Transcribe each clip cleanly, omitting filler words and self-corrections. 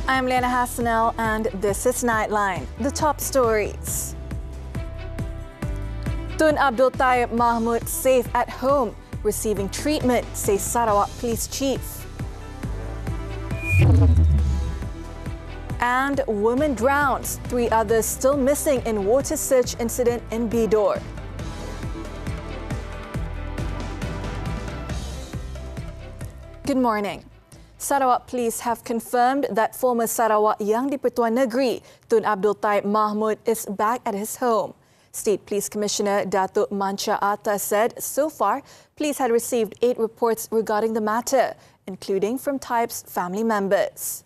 I'm Liyana Hassanel and this is Nightline. The top stories. Tun Abdul Taib Mahmud safe at home, receiving treatment, says Sarawak Police Chief. And woman drowns, 3 others still missing in water search incident in Bidor. Good morning. Sarawak Police have confirmed that former Sarawak Yang di-Pertuan Negeri, Tun Abdul Taib Mahmud, is back at his home. State Police Commissioner Datuk Mancha Atta said so far, police had received 8 reports regarding the matter, including from Taib's family members.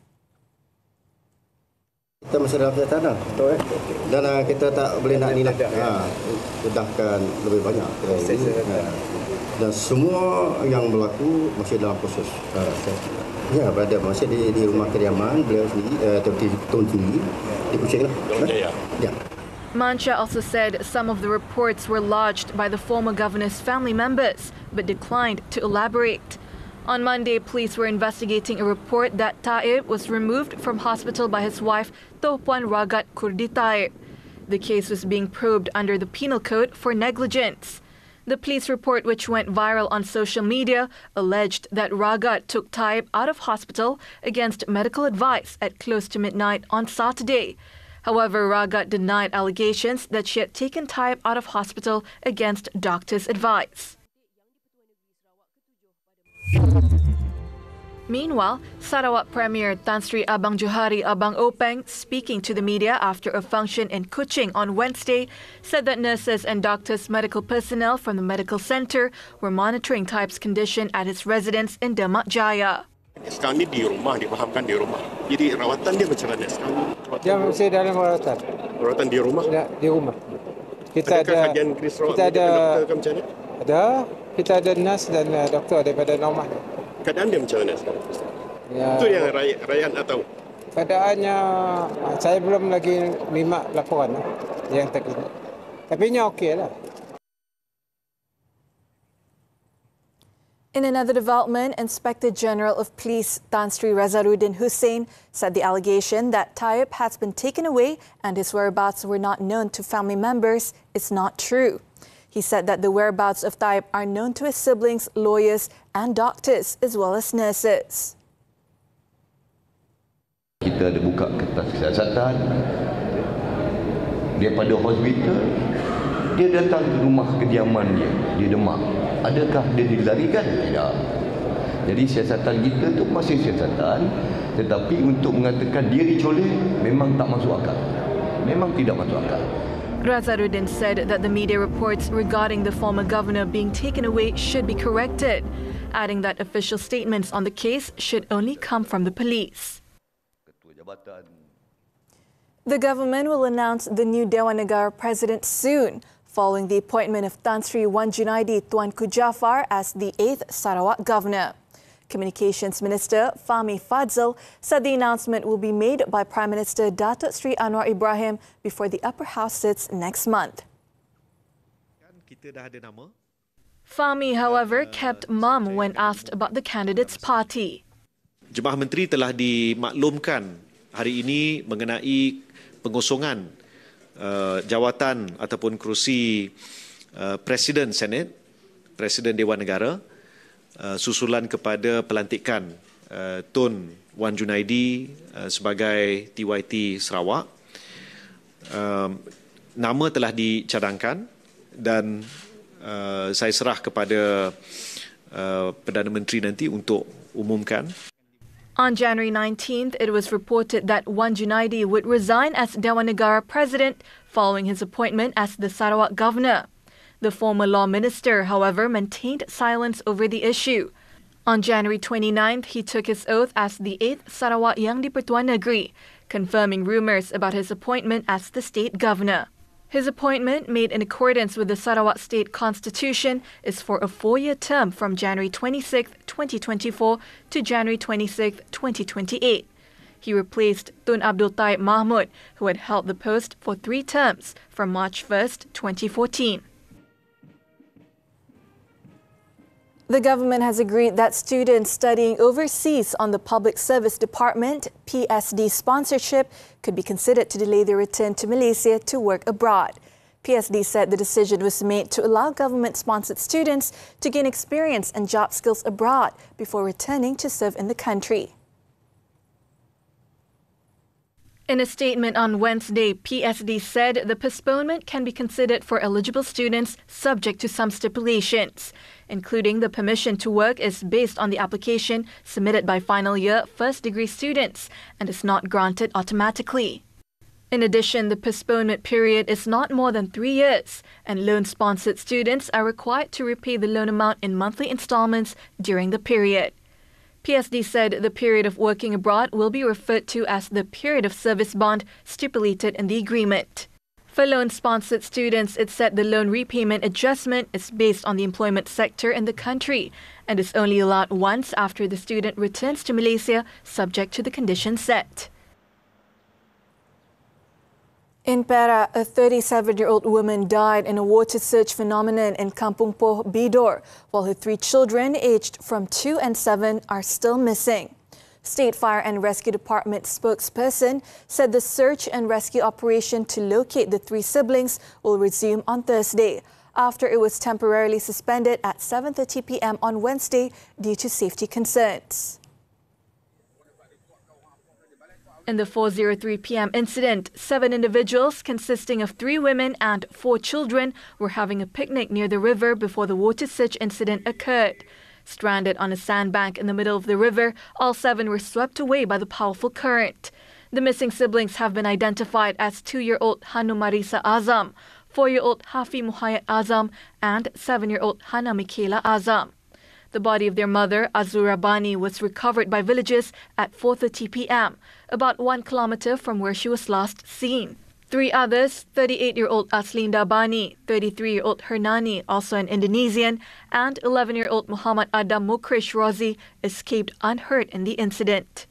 Kita masih dalam tanah, betul dan kita tak boleh nak ni lah. Dedahkan lebih banyak. Dan semua yang berlaku masih dalam proses. Ya, berada masih di rumah kediaman beliau sendiri, di Tun sendiri, di Kuching lah. Ya. Mancha also said some of the reports were lodged by the former governor's family members, but declined to elaborate. On Monday, police were investigating a report that Taib was removed from hospital by his wife, Puan Ragat Kurdi Taib. The case was being probed under the Penal Code for negligence. The police report, which went viral on social media, alleged that Ragat took Taib out of hospital against medical advice at close to midnight on Saturday. However, Ragat denied allegations that she had taken Taib out of hospital against doctor's advice. Meanwhile, Sarawak Premier Tan Sri Abang Johari Abang Openg, speaking to the media after a function in Kuching on Wednesday, said that nurses and doctors' medical personnel from the medical centre were monitoring Taib's condition at his residence in Demak Jaya. Sekarang ni di rumah, dipahamkan di rumah. Jadi rawatan dia macam mana sekarang? Dia masih dalam rawatan. Rawatan di rumah? Ya, di rumah. Kita adakah ada kajian kris rawat kita ada doktor ke macam mana? Ada, kita ada nurse dan doktor daripada normal. Keadaan dia macam mana sekarang? Ya, itu yang rakyat nak tahu. Keadaannya saya belum lagi terima laporan yang terkini. Tapi nya okey lah. In another development, Inspector General of Police Tan Sri Razaruddin Hussein said the allegation that Taib has been taken away and his whereabouts were not known to family members is not true. He said that the whereabouts of Taib are known to his siblings, lawyers and doctors as well as nurses. Kita ada buka kertas siasatan daripada hospital. Dia datang ke rumah kediaman dia di Demak. Adakah dia dilarikan? Tidak. Jadi siasatan kita tu masih siasatan, tetapi untuk mengatakan dia dicolek memang tak masuk akal. Memang tidak masuk akal. Razaruddin said that the media reports regarding the former governor being taken away should be corrected, adding that official statements on the case should only come from the police. The government will announce the new Dewan Negara president soon, following the appointment of Tan Sri Wan Junaidi Tuanku Jaafar as the 8th Sarawak governor. Communications Minister Fahmi Fadzil said the announcement will be made by Prime Minister Datuk Sri Anwar Ibrahim before the Upper House sits next month. Fahmi, however, kept mum when asked about the candidate's party. Jemaah Menteri telah dimaklumkan hari ini mengenai pengosongan jawatan ataupun kerusi Presiden Senate, Presiden Dewan Negara, susulan kepada pelantikan Tun Wan Junaidi sebagai TYT Sarawak. Nama telah dicadangkan dan saya serah kepada Perdana Menteri nanti untuk umumkan. On January 19th, it was reported that Wan Junaidi would resign as Dewan Negara president following his appointment as the Sarawak governor. The former law minister, however, maintained silence over the issue. On January 29th, he took his oath as the 8th Sarawak Yang di-Pertuan Negeri, confirming rumours about his appointment as the state governor. His appointment, made in accordance with the Sarawak State Constitution, is for a 4-year term from January 26, 2024 to January 26, 2028. He replaced Tun Abdul Taib Mahmud, who had held the post for 3 terms from March 1, 2014. The government has agreed that students studying overseas on the Public Service Department PSD sponsorship could be considered to delay their return to Malaysia to work abroad. PSD said the decision was made to allow government-sponsored students to gain experience and job skills abroad before returning to serve in the country. In a statement on Wednesday, PSD said the postponement can be considered for eligible students subject to some stipulations, including the permission to work is based on the application submitted by final year first-degree students and is not granted automatically. In addition, the postponement period is not more than 3 years, and loan-sponsored students are required to repay the loan amount in monthly installments during the period. PSD said the period of working abroad will be referred to as the period of service bond stipulated in the agreement. For loan-sponsored students, it said the loan repayment adjustment is based on the employment sector in the country and is only allowed once after the student returns to Malaysia, subject to the conditions set. In Perak, a 37-year-old woman died in a water surge phenomenon in Kampung Poh Bidor, while her 3 children, aged from 2 and 7, are still missing. State Fire and Rescue Department spokesperson said the search and rescue operation to locate the 3 siblings will resume on Thursday, after it was temporarily suspended at 7:30 p.m. on Wednesday due to safety concerns. In the 4:03 p.m. incident, 7 individuals consisting of 3 women and 4 children were having a picnic near the river before the water surge incident occurred. Stranded on a sandbank in the middle of the river, all 7 were swept away by the powerful current. The missing siblings have been identified as 2-year-old Hanu Marisa Azam, 4-year-old Hafi Muhayyad Azam, and 7-year-old Hana Michaela Azam. The body of their mother, Azura Bani, was recovered by villagers at 4:30 p.m., about 1 kilometre from where she was last seen. 3 others, 38-year-old Aslinda Bani, 33-year-old Hernani, also an Indonesian, and 11-year-old Muhammad Adam Mukrish Rozi, escaped unhurt in the incident.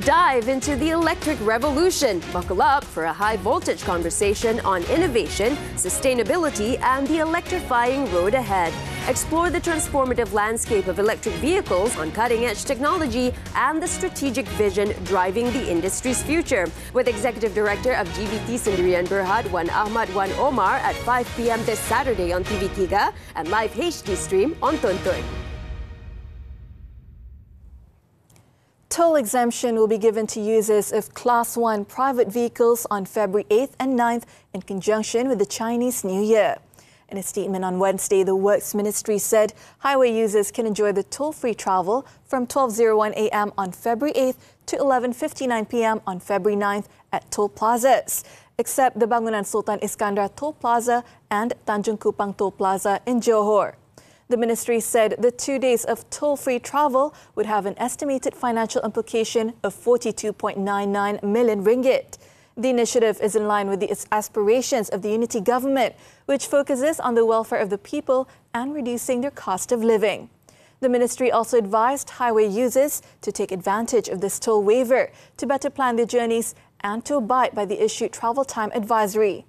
Dive into the electric revolution. Buckle up for a high-voltage conversation on innovation, sustainability, and the electrifying road ahead. Explore the transformative landscape of electric vehicles on cutting-edge technology and the strategic vision driving the industry's future. With Executive Director of GBT Sendirian Berhad, Wan Ahmad Wan Omar at 5 p.m. this Saturday on TV3 and live HD stream on Tonton. Toll exemption will be given to users of Class 1 private vehicles on February 8th and 9th in conjunction with the Chinese New Year. In a statement on Wednesday, the Works Ministry said highway users can enjoy the toll-free travel from 12:01 a.m. on February 8th to 11:59 p.m. on February 9th at toll plazas, except the Bangunan Sultan Iskandar Toll Plaza and Tanjung Kupang Toll Plaza in Johor. The ministry said the 2 days of toll-free travel would have an estimated financial implication of 42.99 million ringgit. The initiative is in line with the aspirations of the unity government, which focuses on the welfare of the people and reducing their cost of living. The ministry also advised highway users to take advantage of this toll waiver to better plan their journeys and to abide by the issued travel time advisory.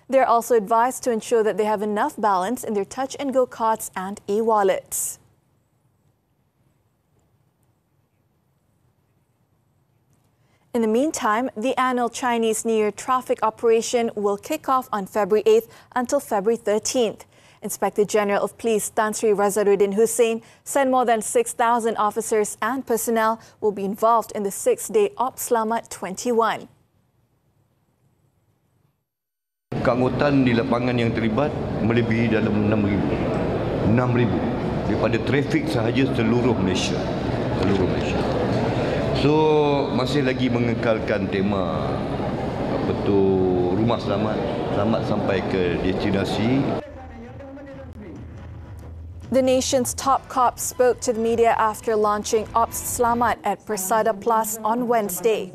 They are also advised to ensure that they have enough balance in their touch-and-go cards and e-wallets. In the meantime, the annual Chinese New Year traffic operation will kick off on February 8th until February 13th. Inspector General of Police Tan Sri Razaruddin Hussein said more than 6,000 officers and personnel will be involved in the 6-day Op Slamat 21. Keanggotaan di lapangan yang terlibat melebihi dalam 6,000 daripada trafik sahaja seluruh Malaysia. So masih lagi mengekalkan tema rumah selamat sampai ke destinasi. The nation's top cop spoke to the media after launching Ops Slamat at Persada Plus on Wednesday.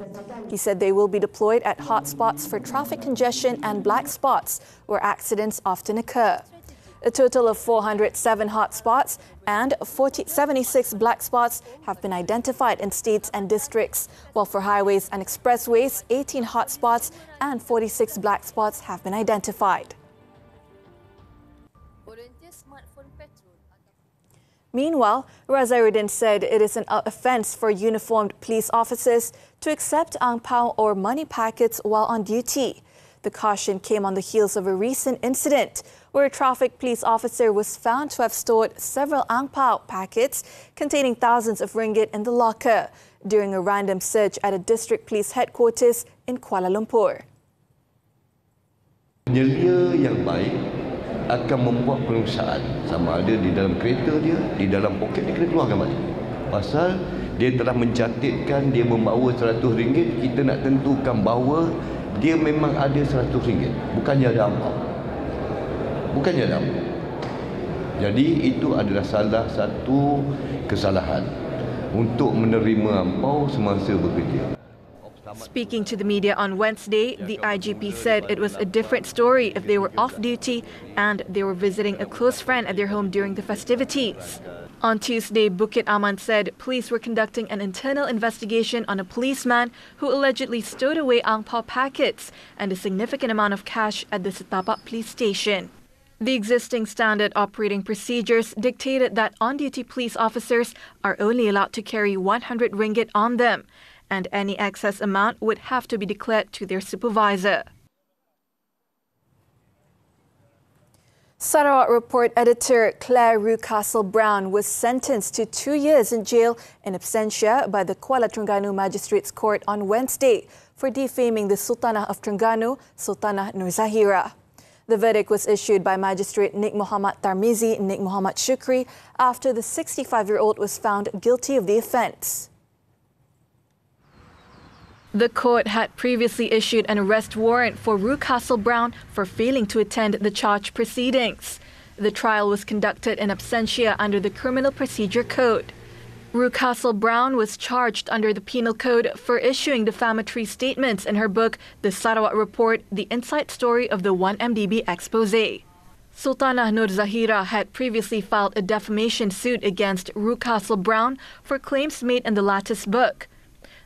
He said they will be deployed at hotspots for traffic congestion and black spots where accidents often occur. A total of 407 hotspots and 76 black spots have been identified in states and districts, while for highways and expressways, 18 hotspots and 46 black spots have been identified. Meanwhile, Razairuddin said it is an offence for uniformed police officers to accept ang pao or money packets while on duty. The caution came on the heels of a recent incident where a traffic police officer was found to have stored several ang pao packets containing thousands of ringgit in the locker during a random search at a district police headquarters in Kuala Lumpur. Penyelia yang baik akan membuat perusahaan, sama ada di dalam kereta dia, di dalam poket dia, kena keluarkan balik. Pasal dia telah mencatatkan dia membawa RM100, kita nak tentukan bahawa dia memang ada RM100, bukannya ada ampau. Bukannya ada ampau. Jadi itu adalah salah satu kesalahan untuk menerima ampau semasa bekerja. Speaking to the media on Wednesday, the IGP said it was a different story if they were off duty and they were visiting a close friend at their home during the festivities. On Tuesday, Bukit Aman said police were conducting an internal investigation on a policeman who allegedly stowed away ang pao packets and a significant amount of cash at the Setapak police station. The existing standard operating procedures dictated that on-duty police officers are only allowed to carry 100 ringgit on them, and any excess amount would have to be declared to their supervisor. Sarawak Report editor Claire Rucastle-Brown was sentenced to 2 years in jail in absentia by the Kuala Terengganu Magistrates Court on Wednesday for defaming the Sultanah of Terengganu, Sultanah Nur Zahira. The verdict was issued by Magistrate Nik Muhammad Tarmizi Nik Muhammad Shukri after the 65-year-old was found guilty of the offence. The court had previously issued an arrest warrant for Rucastle-Brown for failing to attend the charge proceedings. The trial was conducted in absentia under the Criminal Procedure Code. Rucastle-Brown was charged under the Penal Code for issuing defamatory statements in her book, The Sarawak Report, The Inside Story of the 1MDB Expose. Sultanah Nur Zahira had previously filed a defamation suit against Rucastle-Brown for claims made in the latter's book.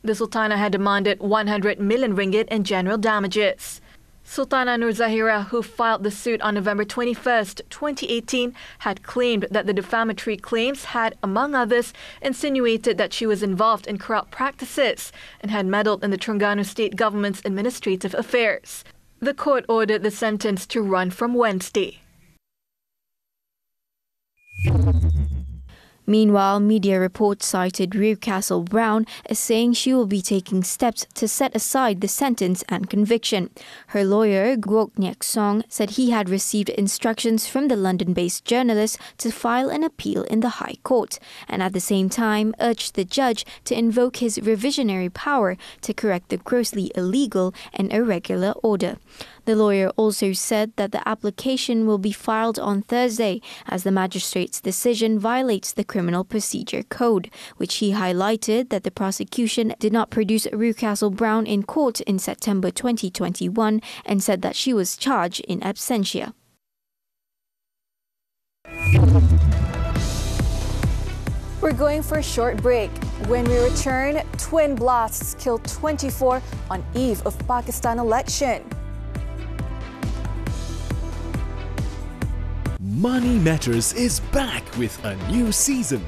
The Sultanah had demanded 100 million ringgit in general damages. Sultanah Nur Zahira, who filed the suit on November 21st, 2018, had claimed that the defamatory claims had, among others, insinuated that she was involved in corrupt practices and had meddled in the Terengganu state government's administrative affairs. The court ordered the sentence to run from Wednesday. Meanwhile, media reports cited Rucastle-Brown as saying she will be taking steps to set aside the sentence and conviction. Her lawyer, Guok Nyak Song, said he had received instructions from the London-based journalist to file an appeal in the High Court, and at the same time urged the judge to invoke his revisionary power to correct the grossly illegal and irregular order. The lawyer also said that the application will be filed on Thursday as the magistrate's decision violates the Criminal Procedure Code, which he highlighted that the prosecution did not produce Rucastle-Brown in court in September 2021 and said that she was charged in absentia. We're going for a short break. When we return, twin blasts killed 24 on eve of Pakistan election. Money Matters is back with a new season.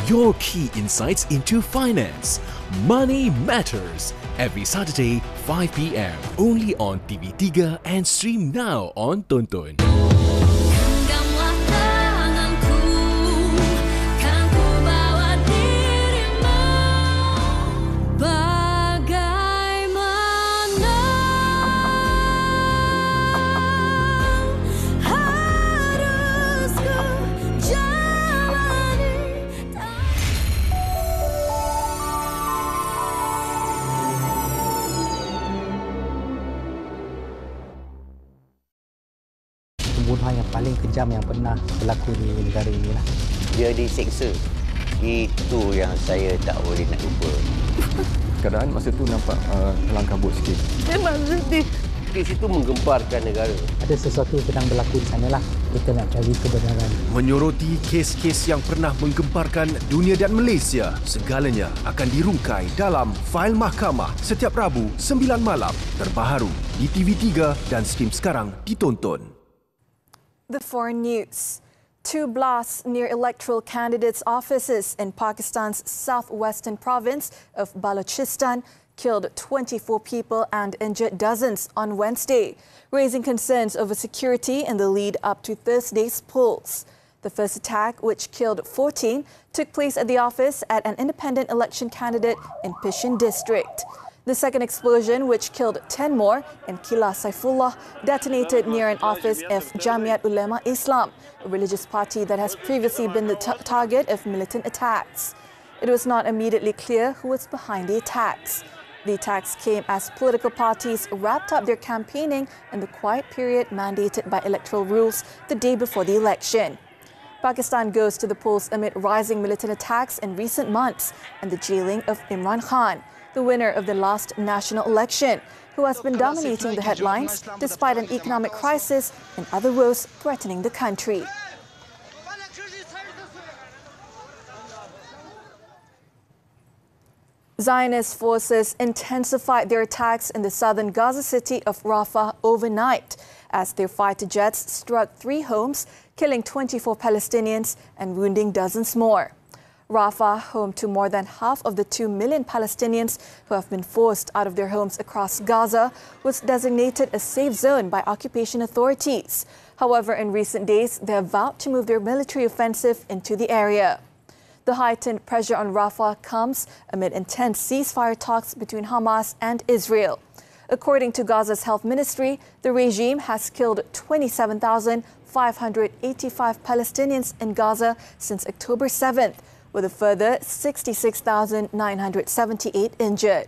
Your key insights into finance. Money Matters. Every Saturday, 5 p.m. Only on TV3 and stream now on Tonton. Pembunuhan yang paling kejam yang pernah berlaku di negara ini lah. Dia diseksa. Itu yang saya tak boleh nak lupa. Keadaan masa tu nampak kelam kabut sikit. Memang sedih. krisis itu menggemparkan negara. Ada sesuatu sedang berlaku di sana lah. Kita nak cari kebenaran. Menyoroti kes-kes yang pernah menggemparkan dunia dan Malaysia, segalanya akan dirungkai dalam Fail Mahkamah setiap Rabu 9 malam. Terbaharu di TV3 dan stream sekarang ditonton. The foreign news. 2 blasts near electoral candidates' offices in Pakistan's southwestern province of Balochistan killed 24 people and injured dozens on Wednesday, raising concerns over security in the lead up to Thursday's polls. The first attack, which killed 14, took place at the office at an independent election candidate in Pishin district. The second explosion, which killed 10 more in Kila Saifullah, detonated near an office of Jamiat Ulema Islam, a religious party that has previously been the target of militant attacks. It was not immediately clear who was behind the attacks. The attacks came as political parties wrapped up their campaigning in the quiet period mandated by electoral rules the day before the election. Pakistan goes to the polls amid rising militant attacks in recent months and the jailing of Imran Khan, the winner of the last national election, who has been dominating the headlines despite an economic crisis and other woes threatening the country. Zionist forces intensified their attacks in the southern Gaza city of Rafah overnight as their fighter jets struck 3 homes, killing 24 Palestinians and wounding dozens more. Rafah, home to more than half of the 2 million Palestinians who have been forced out of their homes across Gaza, was designated a safe zone by occupation authorities. However, in recent days, they have vowed to move their military offensive into the area. The heightened pressure on Rafah comes amid intense ceasefire talks between Hamas and Israel. According to Gaza's health ministry, the regime has killed 27,585 Palestinians in Gaza since October 7th, with a further 66,978 injured.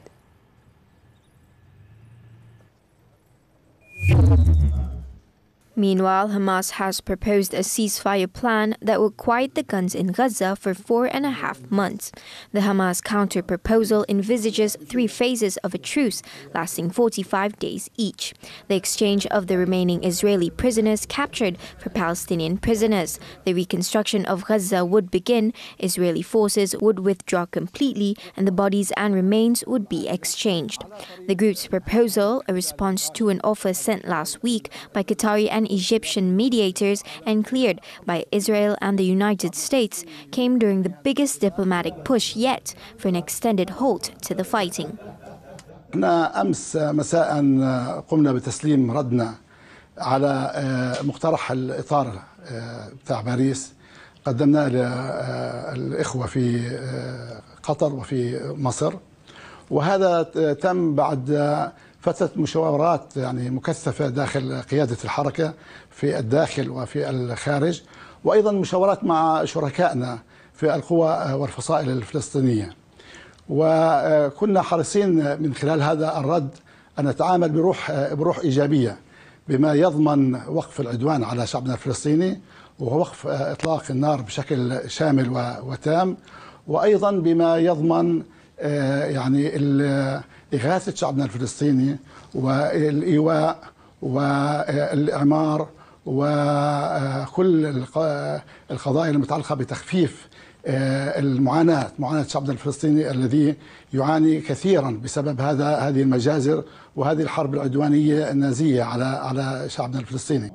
Meanwhile, Hamas has proposed a ceasefire plan that will quiet the guns in Gaza for 4.5 months. The Hamas counter-proposal envisages 3 phases of a truce lasting 45 days each. The exchange of the remaining Israeli prisoners captured for Palestinian prisoners. The reconstruction of Gaza would begin, Israeli forces would withdraw completely, and the bodies and remains would be exchanged. The group's proposal, a response to an offer sent last week by Qatari and Egyptian mediators and cleared by Israel and the United States, came during the biggest diplomatic push yet for an extended halt to the fighting. أمس مساء قمنا بتسليم ردنا على مقترح الإطار بتاع باريس قدمناه للإخوة في قطر وفي مصر، وهذا تم بعد فترة مشاورات يعني مكثفة داخل قيادة الحركة في الداخل وفي الخارج، وأيضا مشاورات مع شركائنا في القوى والفصائل الفلسطينية. وكنا حريصين من خلال هذا الرد أن نتعامل بروح إيجابية بما يضمن وقف العدوان على شعبنا الفلسطيني ووقف إطلاق النار بشكل شامل وتام، وأيضا بما يضمن يعني إغاثة شعبنا الفلسطيني والإيواء والإعمار وكل القضايا المتعلقة بتخفيف معاناة شعبنا الفلسطيني الذي يعاني كثيرا بسبب هذه المجازر وهذه الحرب العدوانية النازية على شعبنا الفلسطيني.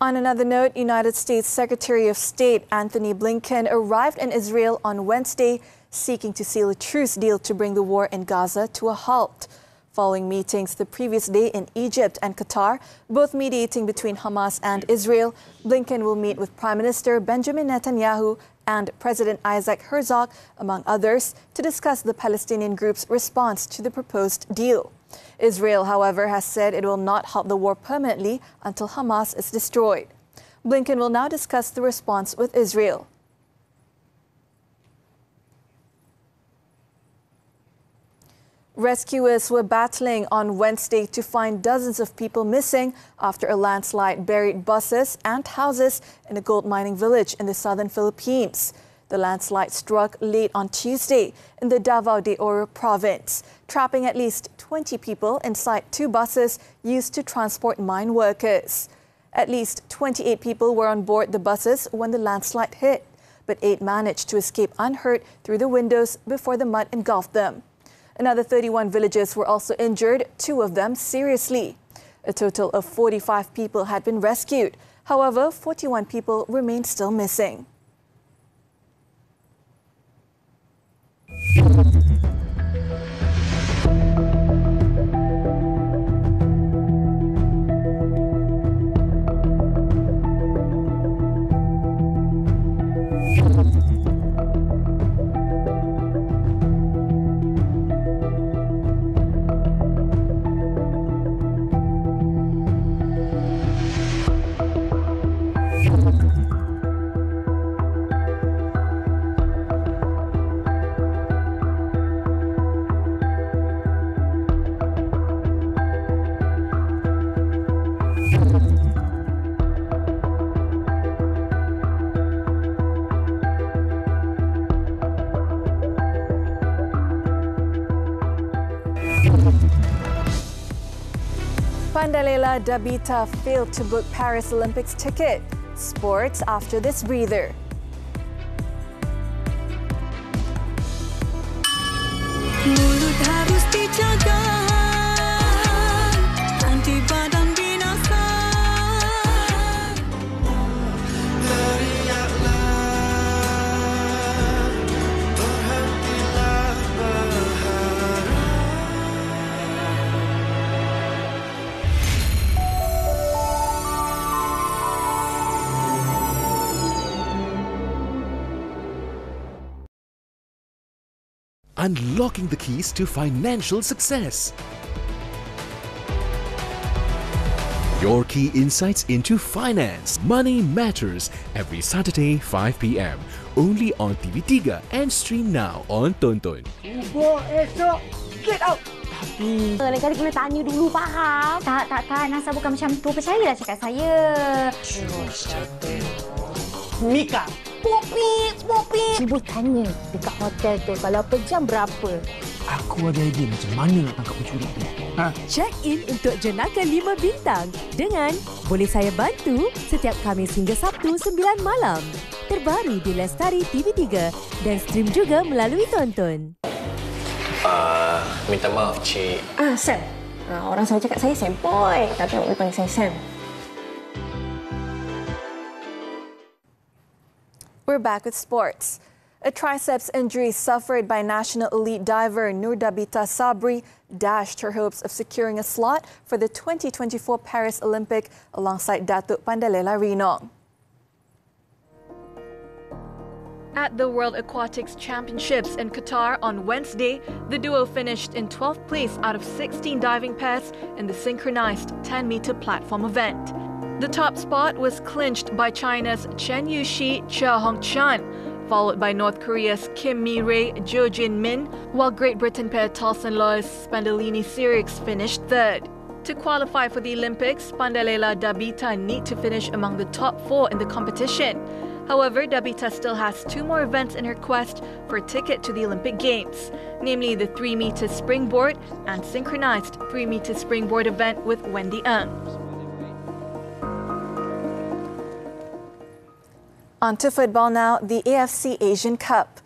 On another note, United States Secretary of State Antony Blinken arrived in Israel on Wednesday, seeking to seal a truce deal to bring the war in Gaza to a halt. Following meetings the previous day in Egypt and Qatar, both mediating between Hamas and Israel, Blinken will meet with Prime Minister Benjamin Netanyahu and President Isaac Herzog, among others, to discuss the Palestinian group's response to the proposed deal. Israel, however, has said it will not halt the war permanently until Hamas is destroyed. Blinken will now discuss the response with Israel. Rescuers were battling on Wednesday to find dozens of people missing after a landslide buried buses and houses in a gold mining village in the southern Philippines. The landslide struck late on Tuesday in the Davao de Oro province, trapping at least 20 people inside 2 buses used to transport mine workers. At least 28 people were on board the buses when the landslide hit, but 8 managed to escape unhurt through the windows before the mud engulfed them. Another 31 villagers were also injured, 2 of them seriously. A total of 45 people had been rescued. However, 41 people remain still missing. Pandalela Dabita failed to book Paris Olympics ticket. Sports after this breather. Mulut harus dijaga, anti badan binasa. Unlocking the keys to financial success. Your key insights into finance. Money Matters every Saturday 5 p.m. Only on TV3 and stream now on Tonton. Esok, get out! Tapi lain kali kena tanya dulu, faham? Tak. Nasa bukan macam tu. Percayalah cakap saya. Mika. Popi. Cuba tanya dekat hotel tu kalau per jam berapa. Aku ada idea macam mana nak tangkap pencuri tu. Check in untuk jenaka 5 bintang dengan Boleh Saya Bantu setiap Khamis hingga Sabtu 9 malam. Terbaru di Lestari TV3 dan stream juga melalui Tonton. Minta maaf, Cik. Sam. Orang selalu cakap saya Sam Boy. Tapi awak boleh panggil saya Sam. We're back with sports. A triceps injury suffered by national elite diver Nurdabita Sabri dashed her hopes of securing a slot for the 2024 Paris Olympic alongside Datuk Pandalela Rinong. At the World Aquatics Championships in Qatar on Wednesday, the duo finished in 12th place out of 16 diving pairs in the synchronized 10-meter platform event. The top spot was clinched by China's Chen Yushi Chia Hongchan, followed by North Korea's Kim Mi-rae Jo Jin-min, while Great Britain pair Talson Lois Spandolini Sirix finished third. To qualify for the Olympics, Pandalela Dabita need to finish among the top 4 in the competition. However, Dabita still has 2 more events in her quest for a ticket to the Olympic Games, namely the 3-meter springboard and synchronized 3-meter springboard event with Wendy Ng. On to football now, the AFC Asian Cup.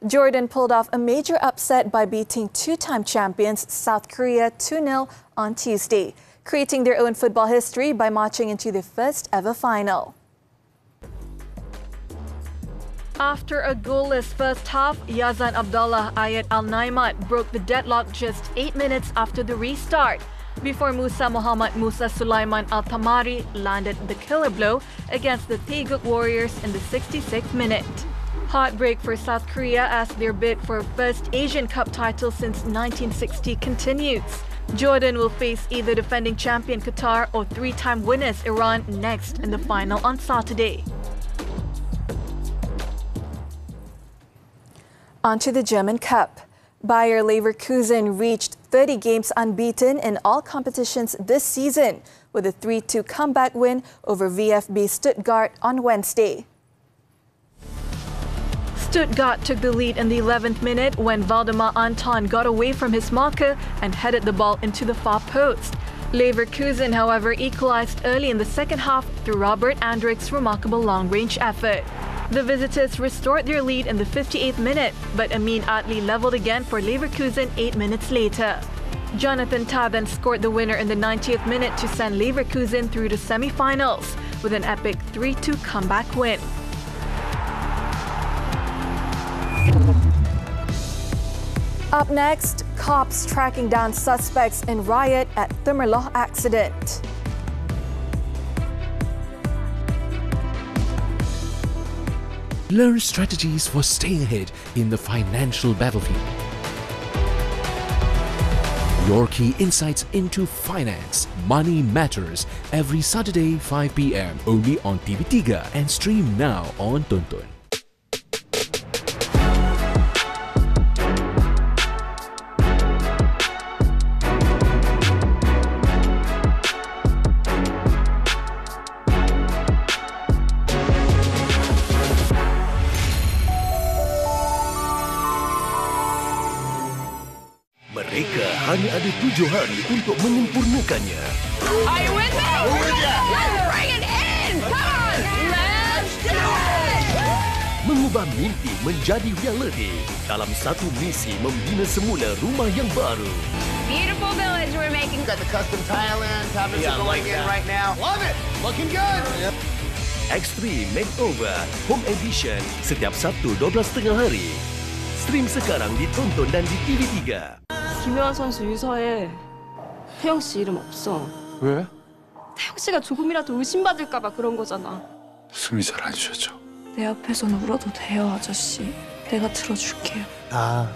Jordan pulled off a major upset by beating 2-time champions South Korea 2-0 on Tuesday, creating their own football history by marching into the first ever final. After a goalless first half, Yazan Abdullah Ayat Al-Naimat broke the deadlock just 8 minutes after the restart, before Musa Muhammad Musa Sulaiman Al-Tamari landed the killer blow against the Taeguk Warriors in the 66th minute. Heartbreak for South Korea as their bid for first Asian Cup title since 1960 continues. Jordan will face either defending champion Qatar or 3-time winners Iran next in the final on Saturday. On to the German Cup. Bayer Leverkusen reached 30 games unbeaten in all competitions this season with a 3-2 comeback win over VfB Stuttgart on Wednesday. Stuttgart took the lead in the 11th minute when Valdemar Anton got away from his marker and headed the ball into the far post. Leverkusen, however, equalized early in the second half through Robert Andrich's remarkable long-range effort. The visitors restored their lead in the 58th minute, but Amin Adli levelled again for Leverkusen 8 minutes later. Jonathan Tah then scored the winner in the 90th minute to send Leverkusen through to semi-finals with an epic 3-2 comeback win. Up next, cops tracking down suspects in riot at Timur accident. Learn strategies for staying ahead in the financial battlefield. Your key insights into finance, money matters every Saturday 5 p.m. only on TV3 and stream now on Tonton. Mereka hanya ada 7 hari untuk menyempurnakannya. Are you with me? Let's bring it in! Come on! Let's do it! Mengubah mimpi menjadi realiti dalam satu misi membina semula rumah yang baru. Beautiful village we're making. Got the custom tile in, cabinets are going in right now. Love it! Looking good! Extreme Makeover Home Edition setiap Sabtu 12:30 hari. Stream sekarang ditonton dan di TV3. 김혜원 선수 유서에 태영 씨 이름 없어. 왜? 태영 씨가 조금이라도 의심받을까 봐 그런 거잖아. 숨이 잘 안 쉬어져. 내 앞에서는 울어도 돼요, 아저씨. 내가 들어줄게요. 아,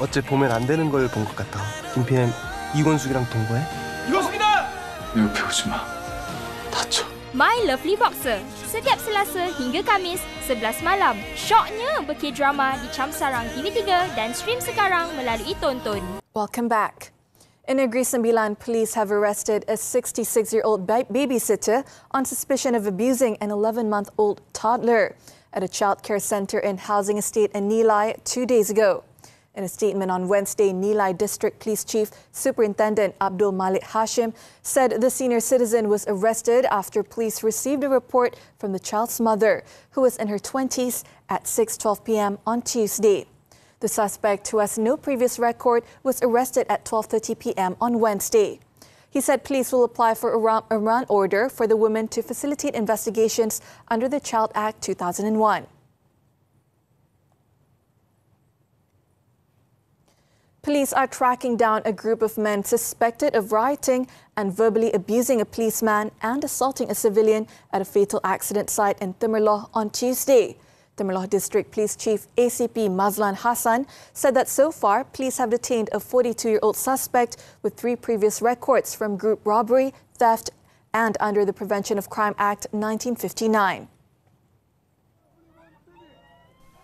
어째 보면 안 되는 걸 본 것 같아. 김PM 이권숙이랑 동거해? 이권숙이다! 내 옆에 오지 마. 다쳐. My Lovely Boxer, setiap Selasa hingga Kamis 11 malam. Syoknya berk-drama di Cam Sarang TV3 dan stream sekarang melalui Tonton. Welcome back. In Negeri Sembilan, police have arrested a 66-year-old babysitter on suspicion of abusing an 11-month-old toddler at a childcare centre in housing estate in Nilai 2 days ago. In a statement on Wednesday, Nilai District Police Chief Superintendent Abdul Malik Hashim said the senior citizen was arrested after police received a report from the child's mother, who was in her 20s, at 6:12 p.m. on Tuesday. The suspect, who has no previous record, was arrested at 12:30 p.m. on Wednesday. He said police will apply for a remand order for the woman to facilitate investigations under the Child Act 2001. Police are tracking down a group of men suspected of rioting and verbally abusing a policeman and assaulting a civilian at a fatal accident site in Timur on Tuesday. Timur District Police Chief ACP Mazlan Hassan said that so far, police have detained a 42-year-old suspect with 3 previous records from group robbery, theft, and under the Prevention of Crime Act 1959.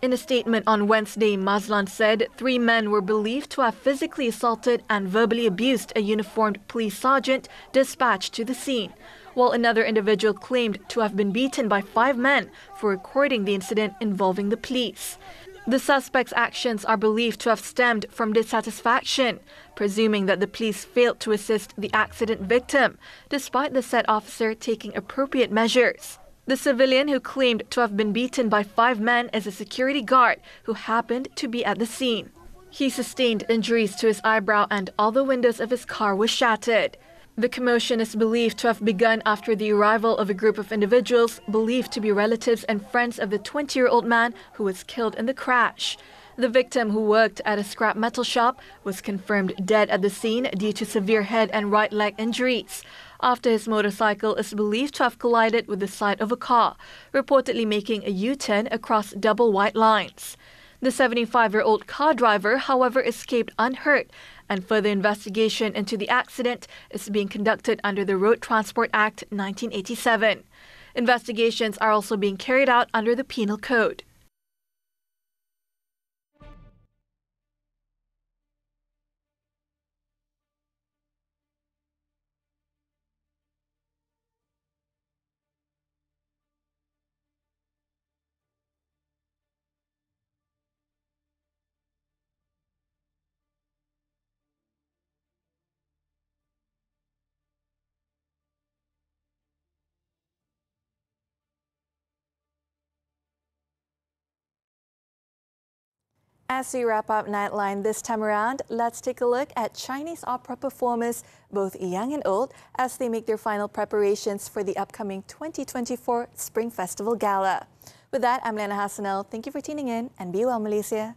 In a statement on Wednesday, Mazlan said 3 men were believed to have physically assaulted and verbally abused a uniformed police sergeant dispatched to the scene, while another individual claimed to have been beaten by 5 men for recording the incident involving the police. The suspect's actions are believed to have stemmed from dissatisfaction, presuming that the police failed to assist the accident victim, despite the said officer taking appropriate measures. The civilian who claimed to have been beaten by 5 men is a security guard who happened to be at the scene. He sustained injuries to his eyebrow and all the windows of his car were shattered. The commotion is believed to have begun after the arrival of a group of individuals believed to be relatives and friends of the 20-year-old man who was killed in the crash. The victim, who worked at a scrap metal shop, was confirmed dead at the scene due to severe head and right leg injuries, after his motorcycle is believed to have collided with the side of a car, reportedly making a U-turn across double white lines. The 75-year-old car driver, however, escaped unhurt, and further investigation into the accident is being conducted under the Road Transport Act 1987. Investigations are also being carried out under the Penal Code. As we wrap up Nightline this time around, let's take a look at Chinese opera performers, both young and old, as they make their final preparations for the upcoming 2024 Spring Festival Gala. With that, I'm Liyana Hassanel. Thank you for tuning in and be well, Malaysia.